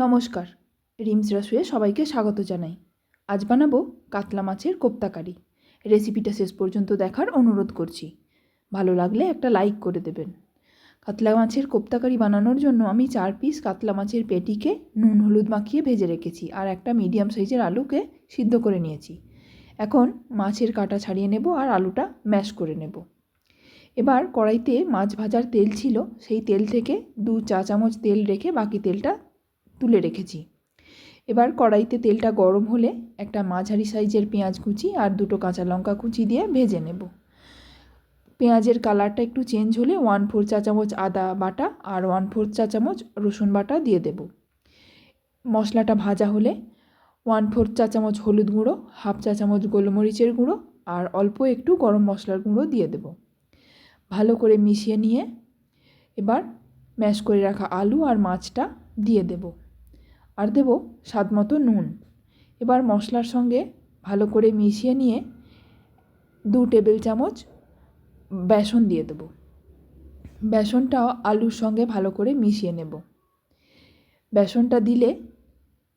নমস্কার, রিমস রাসুয়ে সবাইকে স্বাগত জানাই। আজ বানাবো কাতলা মাছের কোপ্তাকারি। রেসিপিটা শেষ পর্যন্ত দেখার অনুরোধ করছি। ভালো লাগলে একটা লাইক করে দেবেন। কাতলা মাছের কোপ্তাকারি বানানোর জন্য আমি 4 পিস কাতলা মাছের পেটিকে নুন হলুদ মাখিয়ে ভেজে রেখেছি আর একটা মিডিয়াম সাইজের আলুকে সিদ্ধ করে নিয়েছি। এখন মাছের কাঁটা ছাড়িয়ে নেব আর আলুটা ম্যাশ করে নেব। এবার কড়াইতে মাছ ভাজার তেল ছিল, সেই তেল থেকে 2 চা চামচ তেল রেখে বাকি তেলটা তুলে রেখেছি। এবার কড়াইতে তেলটা গরম হলে একটা মাঝারি সাইজের পেঁয়াজ কুচি আর 2টো কাঁচা লঙ্কা কুচি দিয়ে ভেজে নেব। পেঁয়াজের কালারটা একটু চেঞ্জ হলে 1/4 চা চামচ আদা বাটা আর 1/4 চা চামচ রসুন বাটা দিয়ে দেব। মশলাটা ভাজা হলে 1/4 চা চামচ হলুদ গুঁড়ো, 1/2 চা চামচ গোলমরিচের গুঁড়ো আর অল্প একটু গরম মশলার গুঁড়ো দিয়ে দেব। ভালো করে মিশিয়ে নিয়ে এবার ম্যাশ করে রাখা আলু আর মাছটা দিয়ে দেব আর দেব স্বাদমতো নুন। এবার মশলার সঙ্গে ভালো করে মিশিয়ে নিয়ে 2 টেবিল চামচ বেসন দিয়ে দেব। বেসনটাও আলুর সঙ্গে ভালো করে মিশিয়ে নেব। বেসনটা দিলে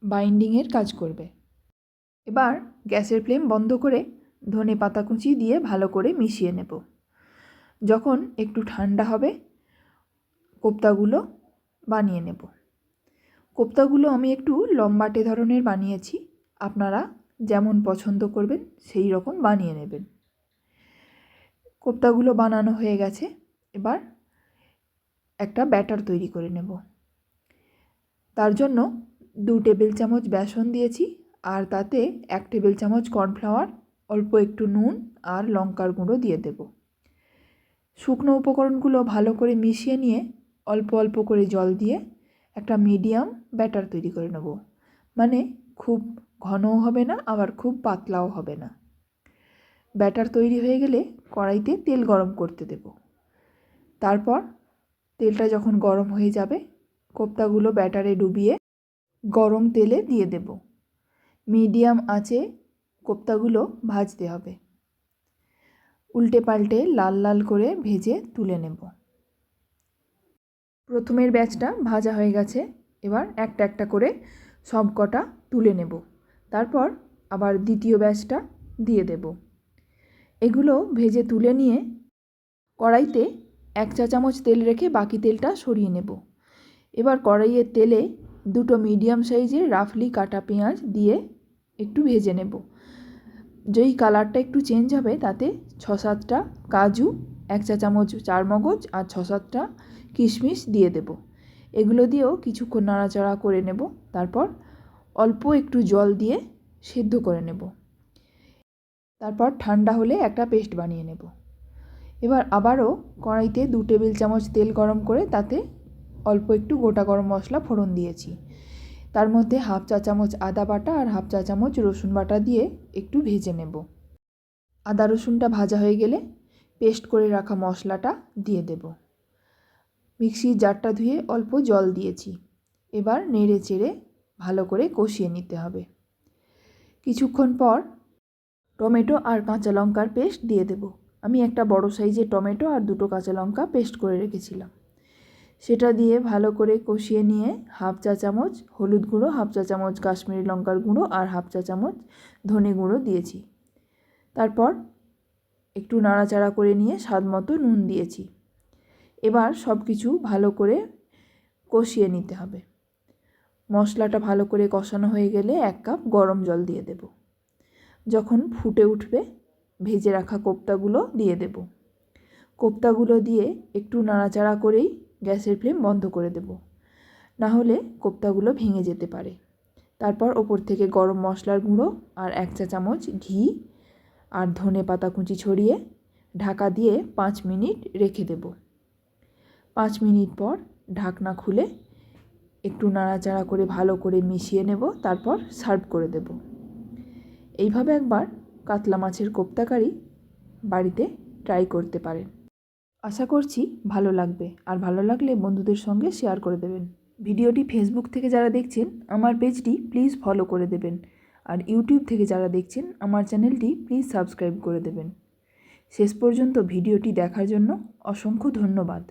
বাইন্ডিংয়ের কাজ করবে। এবার গ্যাসের ফ্লেম বন্ধ করে ধনে পাতা কুচি দিয়ে ভালো করে মিশিয়ে নেব। যখন একটু ঠান্ডা হবে কোপ্তাগুলো বানিয়ে নেব। কোপ্তাগুলো আমি একটু লম্বাটে ধরনের বানিয়েছি, আপনারা যেমন পছন্দ করবেন সেই রকম বানিয়ে নেবেন। কোপ্তাগুলো বানানো হয়ে গেছে, এবার একটা ব্যাটার তৈরি করে নেব। তার জন্য 2 টেবিল চামচ বেসন দিয়েছি আর তাতে 1 টেবিল চামচ কর্নফ্লাওয়ার, অল্প একটু নুন আর লঙ্কার গুঁড়ো দিয়ে দেব। শুকনো উপকরণগুলো ভালো করে মিশিয়ে নিয়ে অল্প অল্প করে জল দিয়ে একটা মিডিয়াম ব্যাটার তৈরি করে নেব। মানে খুব ঘনও হবে না আবার খুব পাতলাও হবে না। ব্যাটার তৈরি হয়ে গেলে কড়াইতে তেল গরম করতে দেব। তারপর তেলটা যখন গরম হয়ে যাবে কোপ্তাগুলো ব্যাটারে ডুবিয়ে গরম তেলে দিয়ে দেব। মিডিয়াম আঁচে কোপ্তাগুলো ভাজতে হবে। উল্টে পাল্টে লাল লাল করে ভেজে তুলে নেব। প্রথমের ব্যাচটা ভাজা হয়ে গেছে, এবার একটা একটা করে সব কটা তুলে নেব। তারপর আবার দ্বিতীয় ব্যাচটা দিয়ে দেব। এগুলো ভেজে তুলে নিয়ে কড়াইতে 1 চা চামচ তেল রেখে বাকি তেলটা সরিয়ে নেব। এবার কড়াইয়ের তেলে 2টো মিডিয়াম সাইজের রাফলি কাটা পেঁয়াজ দিয়ে একটু ভেজে নেব। যেই কালারটা একটু চেঞ্জ হবে তাতে 6-7টা কাজু, 1 চা চামচ চারমগজ আর 6-7টা কিশমিশ দিয়ে দেব। এগুলো দিয়েও কিছুক্ষণ নাড়াচাড়া করে নেব। তারপর অল্প একটু জল দিয়ে সেদ্ধ করে নেব। তারপর ঠান্ডা হলে একটা পেস্ট বানিয়ে নেব। এবার আবারও কড়াইতে 2 টেবিল চামচ তেল গরম করে তাতে অল্প একটু গোটা গরম মশলা ফোড়ন দিয়েছি। তার মধ্যে 1/2 চা চামচ আদা বাটা আর 1/2 চা চামচ রসুন বাটা দিয়ে একটু ভেজে নেব। আদা রসুনটা ভাজা হয়ে গেলে পেস্ট করে রাখা মশলাটা দিয়ে দেব। মিক্সির জারটা ধুয়ে অল্প জল দিয়েছি। এবার নেড়ে চেড়ে ভালো করে কষিয়ে নিতে হবে। কিছুক্ষণ পর টমেটো আর কাঁচা লঙ্কার পেস্ট দিয়ে দেব। আমি একটা বড় সাইজের টমেটো আর 2টো কাঁচা লঙ্কা পেস্ট করে রেখেছিলাম। সেটা দিয়ে ভালো করে কষিয়ে নিয়ে 1/2 চা চামচ হলুদ গুঁড়ো, 1/2 চা চামচ কাশ্মীরি লঙ্কার গুঁড়ো আর 1/2 চা চামচ ধনে গুঁড়ো দিয়েছি। তারপর একটু নাড়াচাড়া করে নিয়ে স্বাদমতো নুন দিয়েছি। এবার সব কিছু ভালো করে কষিয়ে নিতে হবে। মশলাটা ভালো করে কষানো হয়ে গেলে 1 কাপ গরম জল দিয়ে দেব। যখন ফুটে উঠবে ভেজে রাখা কোপ্তাগুলো দিয়ে দেব। কোপ্তাগুলো দিয়ে একটু নাড়াচাড়া করেই গ্যাসের ফ্লেম বন্ধ করে দেব, না হলে কোপ্তাগুলো ভেঙে যেতে পারে। তারপর ওপর থেকে গরম মশলার গুঁড়ো আর 1 চা চামচ ঘি আর ধনে পাতা কুচি ছড়িয়ে ঢাকা দিয়ে 5 মিনিট রেখে দেব। 5 মিনিট পর ঢাকনা খুলে একটু নাড়াচাড়া করে ভালো করে মিশিয়ে নেব। তারপর সার্ভ করে দেব। এইভাবে একবার কাতলা মাছের কোপ্তাকারি বাড়িতে ট্রাই করতে পারেন। আশা করছি ভালো লাগবে, আর ভালো লাগলে বন্ধুদের সঙ্গে শেয়ার করে দেবেন। ভিডিওটি ফেসবুক থেকে যারা দেখছেন আমার পেজটি প্লিজ ফলো করে দেবেন, আর ইউটিউব থেকে যারা দেখছেন আমার চ্যানেলটি প্লিজ সাবস্ক্রাইব করে দেবেন। শেষ পর্যন্ত ভিডিওটি দেখার জন্য অসংখ্য ধন্যবাদ।